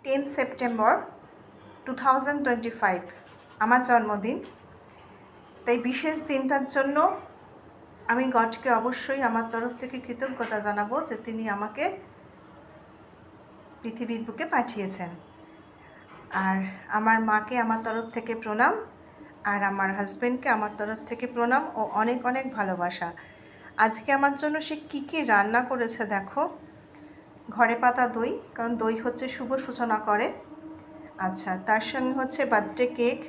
10 September 2025 আমার জন্মদিন। তাই বিশেষ দিনটার জন্য আমি গডকে অবশ্যই আমার তরফ থেকে কৃতজ্ঞতা জানাবো যে তিনি আমাকে পৃথিবীর বুকে পাঠিয়েছেন। আর আমার মাকে আমার তরফ থেকে প্রণাম, আর আমার হাজব্যান্ডকে আমার তরফ থেকে প্রণাম ও অনেক অনেক ভালোবাসা। আজকে আমার জন্য সে কী রান্না করেছে দেখো। ঘরে পাতা দই, কারণ দই হচ্ছে শুভ সূচনা করে। আচ্ছা, তার সঙ্গে হচ্ছে বার্থডে কেক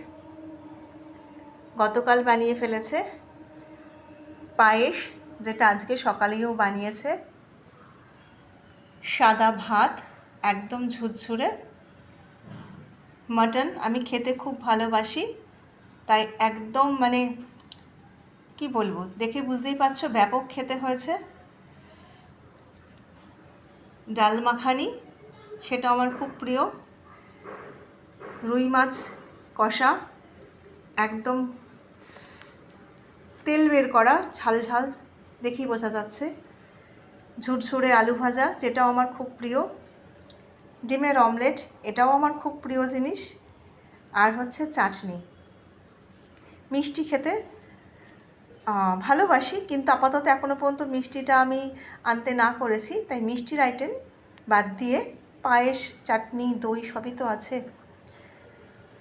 গতকাল বানিয়ে ফেলেছে, পায়েস যেটা আজকে সকালেও বানিয়েছে, সাদা ভাত একদম ঝুরঝুরে, মাটন আমি খেতে খুব ভালোবাসি, তাই একদম মানে কি বলবো, দেখে বুঝতেই পারছো ব্যাপক খেতে হয়েছে। ডাল মাখানি, সেটা আমার খুব প্রিয়। রুই মাছ কষা, একদম তেল বের করা, ঝাল ঝাল দেখেই বোঝা যাচ্ছে। ঝুরঝুরে আলু ভাজা, যেটাও আমার খুব প্রিয়। ডিমের অমলেট, এটাও আমার খুব প্রিয় জিনিস। আর হচ্ছে চাটনি। মিষ্টি খেতে ভালোবাসি, কিন্তু আপাতত এখনও পর্যন্ত মিষ্টিটা আমি আনতে না করেছি, তাই মিষ্টির আইটেম বাদ দিয়ে পায়েস, চাটনি, দই সবই তো আছে।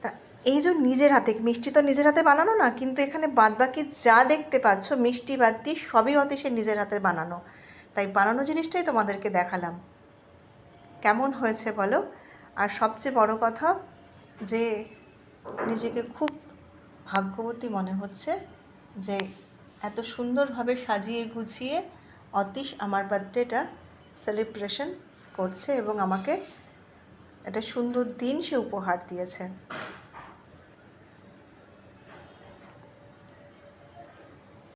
তা এই যে নিজের হাতে, মিষ্টি তো নিজের হাতে বানানো না, কিন্তু এখানে বাদবাকি যা দেখতে পাচ্ছ মিষ্টি বাদ দিয়ে সবই অতিশয় নিজের হাতে বানানো, তাই বানানো জিনিসটাই তোমাদেরকে দেখালাম। কেমন হয়েছে বলো। আর সবচেয়ে বড় কথা যে নিজেকে খুব ভাগ্যবতী মনে হচ্ছে যে এত সুন্দরভাবে সাজিয়ে গুছিয়ে অতীশ আমার বার্থডেটা সেলিব্রেশন করছে এবং আমাকে একটা সুন্দর দিন সে উপহার দিয়েছে।